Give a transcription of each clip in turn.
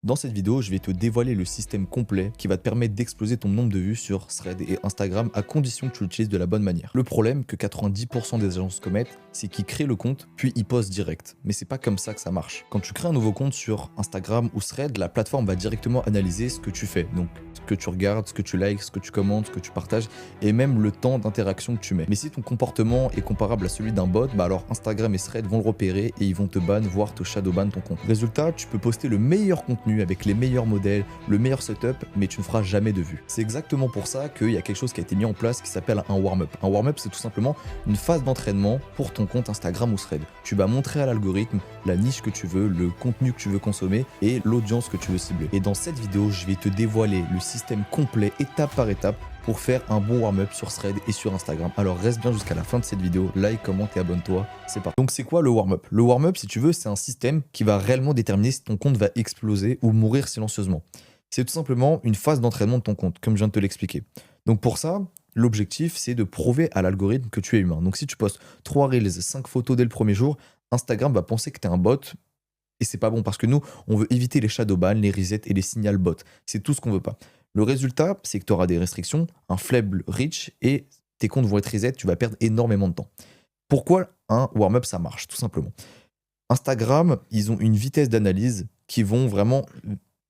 Dans cette vidéo, je vais te dévoiler le système complet qui va te permettre d'exploser ton nombre de vues sur Threads et Instagram à condition que tu l'utilises de la bonne manière. Le problème que 90% des agences commettent, c'est qu'ils créent le compte puis ils postent direct. Mais c'est pas comme ça que ça marche. Quand tu crées un nouveau compte sur Instagram ou Threads, la plateforme va directement analyser ce que tu fais. Donc ce que tu regardes, ce que tu likes, ce que tu commentes, ce que tu partages et même le temps d'interaction que tu mets. Mais si ton comportement est comparable à celui d'un bot, bah alors Instagram et Threads vont le repérer et ils vont te ban, voire te shadowban ton compte. Résultat, tu peux poster le meilleur contenu avec les meilleurs modèles, le meilleur setup, mais tu ne feras jamais de vues. C'est exactement pour ça qu'il y a quelque chose qui a été mis en place qui s'appelle un warm-up. Un warm-up, c'est tout simplement une phase d'entraînement pour ton compte Instagram ou Thread. Tu vas montrer à l'algorithme la niche que tu veux, le contenu que tu veux consommer et l'audience que tu veux cibler. Et dans cette vidéo, je vais te dévoiler le système complet, étape par étape, pour faire un bon warm-up sur Thread et sur Instagram. Alors reste bien jusqu'à la fin de cette vidéo, like, commente et abonne-toi, c'est parti. Donc c'est quoi le warm-up? Le warm-up, si tu veux, c'est un système qui va réellement déterminer si ton compte va exploser ou mourir silencieusement. C'est tout simplement une phase d'entraînement de ton compte, comme je viens de te l'expliquer. Donc pour ça, l'objectif, c'est de prouver à l'algorithme que tu es humain. Donc si tu postes 3 reels, 5 photos dès le premier jour, Instagram va penser que tu es un bot. Et c'est pas bon parce que nous, on veut éviter les shadowbans, les resets et les signal bots. C'est tout ce qu'on veut pas. Le résultat, c'est que tu auras des restrictions, un faible reach et tes comptes vont être reset, tu vas perdre énormément de temps. Pourquoi un warm-up ça marche? Tout simplement. Instagram, ils ont une vitesse d'analyse qui vont vraiment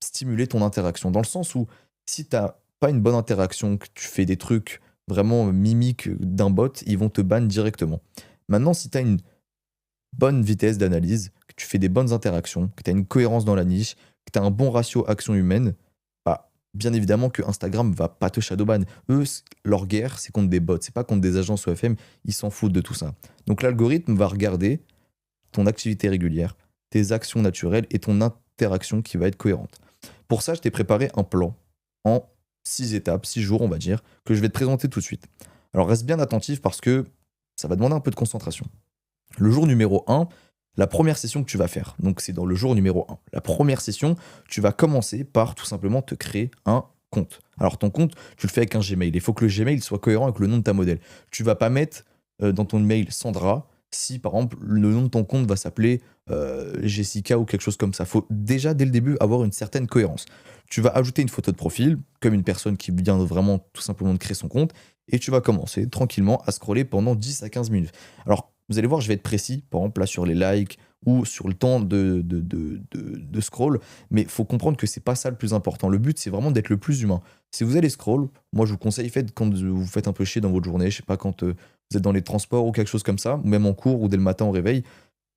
stimuler ton interaction. Dans le sens où si tu n'as pas une bonne interaction, que tu fais des trucs vraiment mimiques d'un bot, ils vont te ban directement. Maintenant, si tu as une bonne vitesse d'analyse, que tu fais des bonnes interactions, que tu as une cohérence dans la niche, que tu as un bon ratio action humaine, bah, bien évidemment que Instagram va pas te shadowban. Eux, leur guerre, c'est contre des bots, c'est pas contre des agences OFM, ils s'en foutent de tout ça. Donc l'algorithme va regarder ton activité régulière, tes actions naturelles et ton interaction qui va être cohérente. Pour ça, je t'ai préparé un plan en 6 étapes, 6 jours, on va dire, que je vais te présenter tout de suite. Alors reste bien attentif parce que ça va demander un peu de concentration. Le jour numéro 1, la première session que tu vas faire, donc c'est dans le jour numéro 1. La première session, tu vas commencer par tout simplement te créer un compte. Alors ton compte, tu le fais avec un Gmail. Il faut que le Gmail soit cohérent avec le nom de ta modèle. Tu vas pas mettre dans ton mail Sandra si par exemple le nom de ton compte va s'appeler Jessica ou quelque chose comme ça. Il faut déjà dès le début avoir une certaine cohérence. Tu vas ajouter une photo de profil, comme une personne qui vient vraiment tout simplement de créer son compte, et tu vas commencer tranquillement à scroller pendant 10 à 15 minutes. Alors, vous allez voir, je vais être précis, par exemple là sur les likes ou sur le temps de scroll, mais il faut comprendre que c'est pas ça le plus important. Le but, c'est vraiment d'être le plus humain. Si vous allez scroll, moi je vous conseille, faites quand vous faites un peu chier dans votre journée, je sais pas, quand vous êtes dans les transports ou quelque chose comme ça, ou même en cours ou dès le matin au réveil,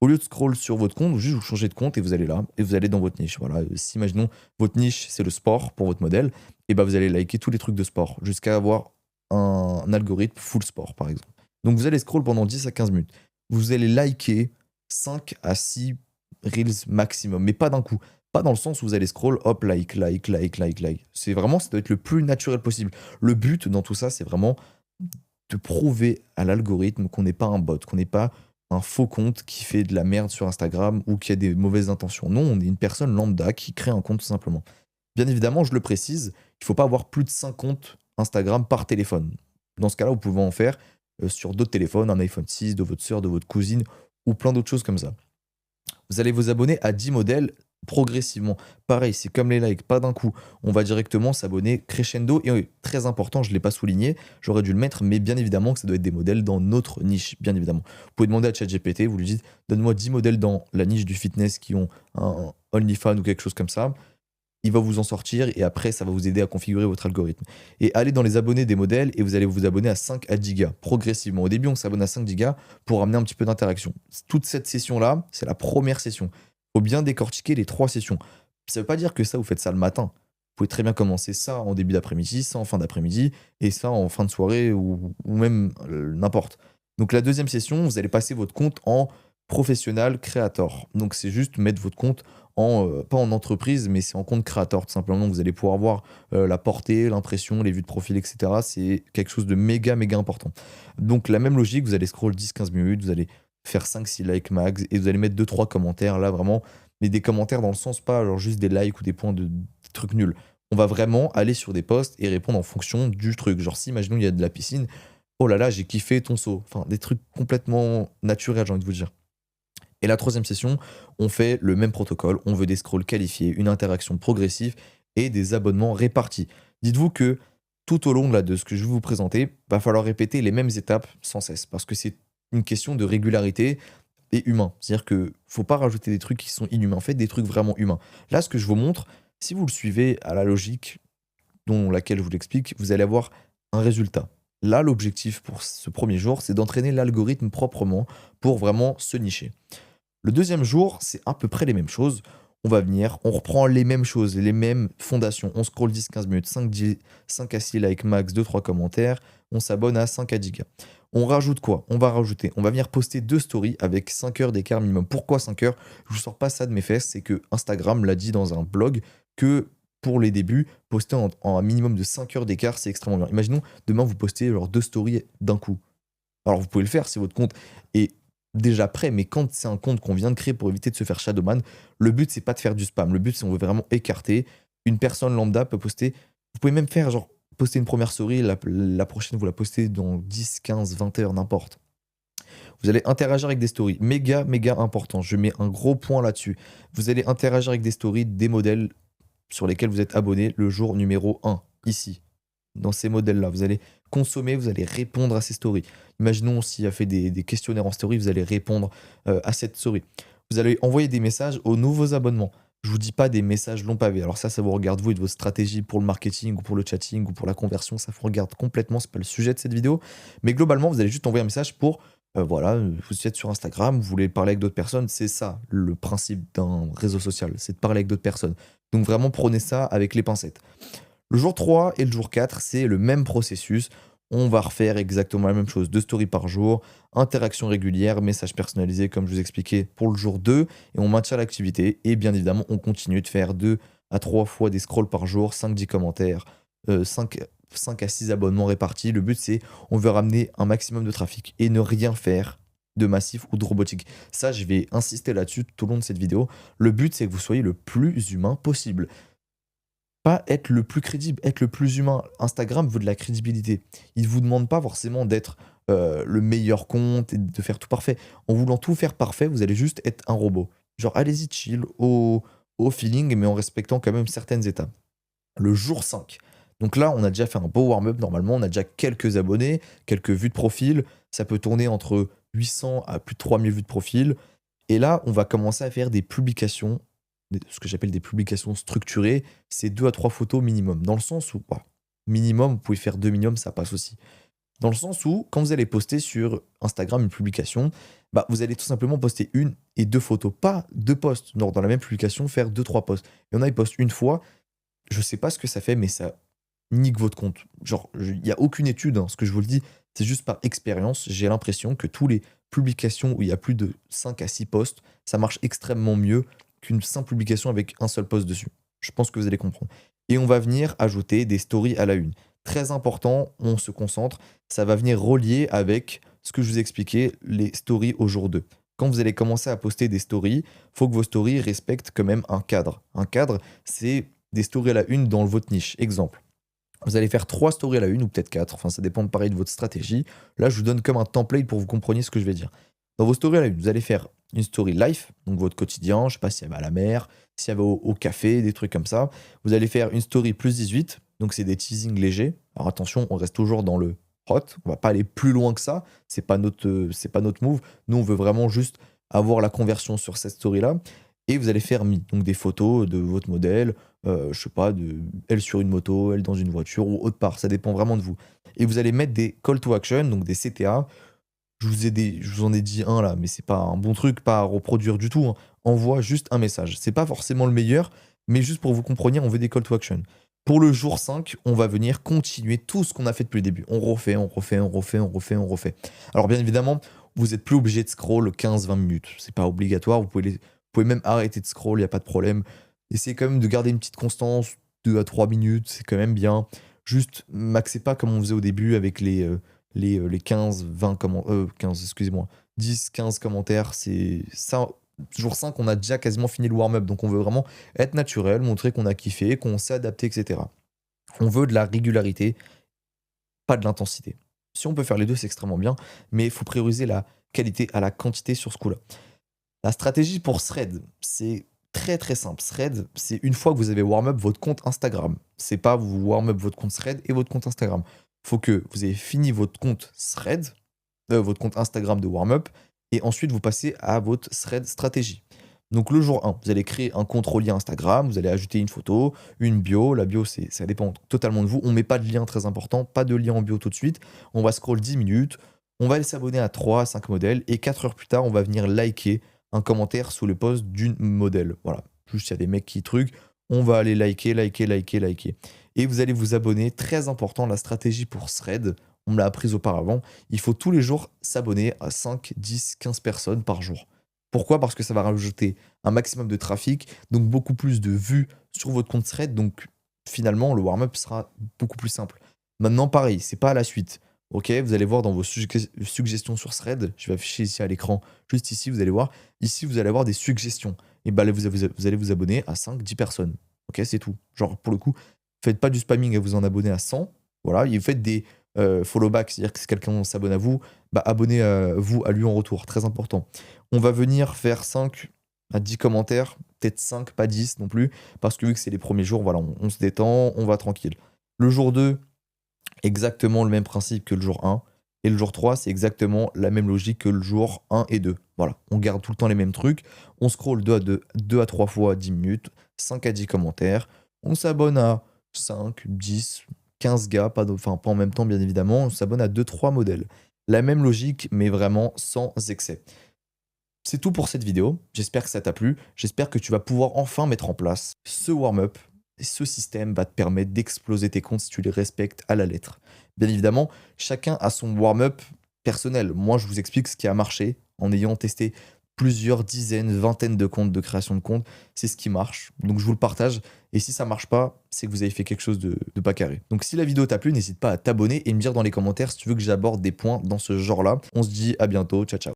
au lieu de scroll sur votre compte, juste vous changez de compte et vous allez là, et vous allez dans votre niche. Voilà, si imaginons votre niche, c'est le sport pour votre modèle, et ben vous allez liker tous les trucs de sport jusqu'à avoir un algorithme full sport, par exemple. Donc vous allez scroll pendant 10 à 15 minutes. Vous allez liker 5 à 6 reels maximum, mais pas d'un coup. Pas dans le sens où vous allez scroll, hop, like, like, like, like, like. C'est vraiment, ça doit être le plus naturel possible. Le but dans tout ça, c'est vraiment de prouver à l'algorithme qu'on n'est pas un bot, qu'on n'est pas un faux compte qui fait de la merde sur Instagram ou qui a des mauvaises intentions. Non, on est une personne lambda qui crée un compte tout simplement. Bien évidemment, je le précise, il ne faut pas avoir plus de 5 comptes Instagram par téléphone. Dans ce cas-là, vous pouvez en faire sur d'autres téléphones, un iPhone 6, de votre sœur, de votre cousine ou plein d'autres choses comme ça. Vous allez vous abonner à 10 modèles progressivement. Pareil, c'est comme les likes, pas d'un coup. On va directement s'abonner crescendo. Et oui, très important, je ne l'ai pas souligné, j'aurais dû le mettre, mais bien évidemment que ça doit être des modèles dans notre niche, bien évidemment. Vous pouvez demander à ChatGPT, vous lui dites, donne-moi 10 modèles dans la niche du fitness qui ont un OnlyFans ou quelque chose comme ça. Il va vous en sortir et après, ça va vous aider à configurer votre algorithme. Et allez dans les abonnés des modèles et vous allez vous abonner à 5 à 10 gigas progressivement. Au début, on s'abonne à 5 gigas pour amener un petit peu d'interaction. Toute cette session-là, c'est la première session. Il faut bien décortiquer les 3 sessions. Ça ne veut pas dire que ça, vous faites ça le matin. Vous pouvez très bien commencer ça en début d'après-midi, ça en fin d'après-midi et ça en fin de soirée ou même n'importe. Donc la deuxième session, vous allez passer votre compte en professionnel creator. Donc c'est juste mettre votre compte pas en entreprise, mais c'est en compte créateur, tout simplement. Vous allez pouvoir voir la portée, l'impression, les vues de profil, etc. C'est quelque chose de méga, méga important. Donc, la même logique, vous allez scroll 10-15 minutes, vous allez faire 5-6 likes max et vous allez mettre 2-3 commentaires, là, vraiment. Mais des commentaires dans le sens pas alors juste des likes ou des points de des trucs nuls. On va vraiment aller sur des posts et répondre en fonction du truc. Genre, si, imaginons, il y a de la piscine, oh là là, j'ai kiffé ton saut. Enfin, des trucs complètement naturels, j'ai envie de vous dire. Et la troisième session, on fait le même protocole. On veut des scrolls qualifiés, une interaction progressive et des abonnements répartis. Dites-vous que tout au long là, de ce que je vais vous présenter, va falloir répéter les mêmes étapes sans cesse parce que c'est une question de régularité et humain. C'est-à-dire que faut pas rajouter des trucs qui sont inhumains. Faites des trucs vraiment humains. Là, ce que je vous montre, si vous le suivez à la logique dont laquelle je vous l'explique, vous allez avoir un résultat. Là, l'objectif pour ce premier jour, c'est d'entraîner l'algorithme proprement pour vraiment se nicher. Le deuxième jour, c'est à peu près les mêmes choses. On va venir, on reprend les mêmes choses, les mêmes fondations. On scroll 10-15 minutes, 5 à 6 likes max, 2-3 commentaires. On s'abonne à 5 à 10 gars. On rajoute quoi? On va rajouter, on va venir poster 2 stories avec 5 heures d'écart minimum. Pourquoi 5 heures? Je ne sors pas ça de mes fesses, c'est que Instagram l'a dit dans un blog que pour les débuts, poster en un minimum de 5 heures d'écart, c'est extrêmement bien. Imaginons, demain, vous postez genre 2 stories d'un coup. Alors vous pouvez le faire si votre compte est déjà prêt, mais quand c'est un compte qu'on vient de créer pour éviter de se faire shadowban, le but c'est pas de faire du spam. Le but c'est on veut vraiment écarter. Une personne lambda peut poster. Vous pouvez même faire genre poster une première story, la prochaine vous la postez dans 10, 15, 20 heures, n'importe. Vous allez interagir avec des stories. Méga, méga important. Je mets un gros point là-dessus. Vous allez interagir avec des stories, des modèles sur lesquels vous êtes abonné le jour numéro 1, ici dans ces modèles-là. Vous allez consommer, vous allez répondre à ces stories. Imaginons s'il a fait des questionnaires en story, vous allez répondre à cette story. Vous allez envoyer des messages aux nouveaux abonnements. Je vous dis pas des messages long pavés. Alors ça vous regarde vous et de votre stratégie pour le marketing ou pour le chatting ou pour la conversion. Ça vous regarde complètement. C'est pas le sujet de cette vidéo. Mais globalement, vous allez juste envoyer un message pour voilà, vous êtes sur Instagram, vous voulez parler avec d'autres personnes. C'est ça le principe d'un réseau social, c'est de parler avec d'autres personnes. Donc vraiment prenez ça avec les pincettes. Le jour 3 et le jour 4, c'est le même processus. On va refaire exactement la même chose. 2 stories par jour, interaction régulière, message personnalisé comme je vous expliquais pour le jour 2. Et on maintient l'activité. Et bien évidemment, on continue de faire 2 à 3 fois des scrolls par jour, 5-10 commentaires, 5 à 6 abonnements répartis. Le but, c'est on veut ramener un maximum de trafic et ne rien faire de massif ou de robotique. Ça, je vais insister là-dessus tout au long de cette vidéo. Le but, c'est que vous soyez le plus humain possible. Pas être le plus crédible, être le plus humain. Instagram veut de la crédibilité. Il ne vous demande pas forcément d'être le meilleur compte et de faire tout parfait. En voulant tout faire parfait, vous allez juste être un robot. Genre, allez-y chill, au feeling, mais en respectant quand même certaines étapes. Le jour 5. Donc là, on a déjà fait un beau warm-up normalement. On a déjà quelques abonnés, quelques vues de profil. Ça peut tourner entre 800 à plus de 3000 vues de profil. Et là, on va commencer à faire des publications, ce que j'appelle des publications structurées. C'est 2 à 3 photos minimum. Dans le sens où, bah, minimum, vous pouvez faire 2 minimum, ça passe aussi. Dans le sens où, quand vous allez poster sur Instagram une publication, bah, vous allez tout simplement poster 1 et 2 photos, pas 2 posts. Dans la même publication, faire 2-3 posts. Il y en a, ils postent une fois. Je sais pas ce que ça fait, mais ça nique votre compte. Genre, il n'y a aucune étude, hein, ce que je vous le dis, c'est juste par expérience. J'ai l'impression que tous les publications où il y a plus de 5 à 6 posts, ça marche extrêmement mieux qu'une simple publication avec un seul post dessus. Je pense que vous allez comprendre. Et on va venir ajouter des stories à la une. Très important, on se concentre. Ça va venir relier avec ce que je vous ai expliqué, les stories au jour 2. Quand vous allez commencer à poster des stories, il faut que vos stories respectent quand même un cadre. Un cadre, c'est des stories à la une dans votre niche. Exemple. Vous allez faire 3 stories à la une ou peut-être 4. Enfin, ça dépend pareil de votre stratégie. Là, je vous donne comme un template pour que vous compreniez ce que je vais dire. Dans vos stories à la une, vous allez faire une story life, donc votre quotidien. Je ne sais pas s'il y avait à la mer, s'il y avait au café, des trucs comme ça. Vous allez faire une story plus 18, donc c'est des teasings légers. Alors attention, on reste toujours dans le hot. On va pas aller plus loin que ça. C'est pas notre move. Nous, on veut vraiment juste avoir la conversion sur cette story-là. Et vous allez faire donc des photos de votre modèle, je sais pas, elle sur une moto, elle dans une voiture ou autre part. Ça dépend vraiment de vous. Et vous allez mettre des call to action, donc des CTA. Je vous en ai dit un là, mais c'est pas un bon truc, pas à reproduire du tout, hein. Envoie juste un message. C'est pas forcément le meilleur, mais juste pour vous compreniez, on veut des call to action. Pour le jour 5, on va venir continuer tout ce qu'on a fait depuis le début. On refait, on refait, on refait, on refait, on refait. Alors bien évidemment, vous n'êtes plus obligé de scroll 15-20 minutes. C'est pas obligatoire, vous pouvez même arrêter de scroll, il n'y a pas de problème. Essayez quand même de garder une petite constance, 2 à 3 minutes, c'est quand même bien. Juste, maxez pas comme on faisait au début avec les 15, 20 15, excusez-moi, 10, 15 commentaires. C'est ça. Jour 5, on a déjà quasiment fini le warm-up, donc on veut vraiment être naturel, montrer qu'on a kiffé, qu'on s'est adapté, etc. On veut de la régularité, pas de l'intensité. Si on peut faire les deux, c'est extrêmement bien, mais il faut prioriser la qualité à la quantité sur ce coup-là. La stratégie pour Thread, c'est très très simple. Thread, c'est une fois que vous avez warm up votre compte Instagram. C'est pas vous warm up votre compte Thread et votre compte Instagram. Faut que vous ayez fini votre compte Thread, votre compte Instagram de warm up, et ensuite vous passez à votre Thread stratégie. Donc le jour 1, vous allez créer un compte relié Instagram, vous allez ajouter une photo, une bio. La bio, ça dépend totalement de vous. On ne met pas de lien très important, pas de lien en bio tout de suite. On va scroll 10 minutes, on va aller s'abonner à 3 à 5 modèles, et 4 heures plus tard, on va venir liker un commentaire sous le post d'une modèle. Voilà, juste il y a des mecs qui truquent, on va aller liker, liker, liker, liker. Et vous allez vous abonner, très important, la stratégie pour Thread, on me l'a apprise auparavant, il faut tous les jours s'abonner à 5, 10, 15 personnes par jour. Pourquoi? Parce que ça va rajouter un maximum de trafic, donc beaucoup plus de vues sur votre compte Thread, donc finalement le warm-up sera beaucoup plus simple. Maintenant pareil, c'est pas à la suite. Ok, vous allez voir dans vos suggestions sur Thread, je vais afficher ici à l'écran, juste ici, vous allez voir, ici vous allez avoir des suggestions. Et bah vous allez vous abonner à 5, 10 personnes. Ok, c'est tout. Genre pour le coup, faites pas du spamming à vous en abonner à 100. Voilà, et faites des follow back, c'est-à-dire que si quelqu'un s'abonne à vous, bah abonnez-vous à lui en retour, très important. On va venir faire 5 à 10 commentaires, peut-être 5, pas 10 non plus, parce que vu que c'est les premiers jours, voilà, on se détend, on va tranquille. Le jour 2, exactement le même principe que le jour 1. Et le jour 3, c'est exactement la même logique que le jour 1 et 2. Voilà, on garde tout le temps les mêmes trucs. On scrolle 2 à 3 fois 10 minutes, 5 à 10 commentaires. On s'abonne à 5, 10, 15 gars, enfin pas en même temps bien évidemment. On s'abonne à 2-3 modèles. La même logique, mais vraiment sans excès. C'est tout pour cette vidéo. J'espère que ça t'a plu. J'espère que tu vas pouvoir enfin mettre en place ce warm-up. Et ce système va te permettre d'exploser tes comptes si tu les respectes à la lettre. Bien évidemment, chacun a son warm-up personnel. Moi, je vous explique ce qui a marché en ayant testé plusieurs dizaines, vingtaines de comptes de création de comptes. C'est ce qui marche. Donc, je vous le partage. Et si ça marche pas, c'est que vous avez fait quelque chose de pas carré. Donc, si la vidéo t'a plu, n'hésite pas à t'abonner et me dire dans les commentaires si tu veux que j'aborde des points dans ce genre-là. On se dit à bientôt. Ciao, ciao.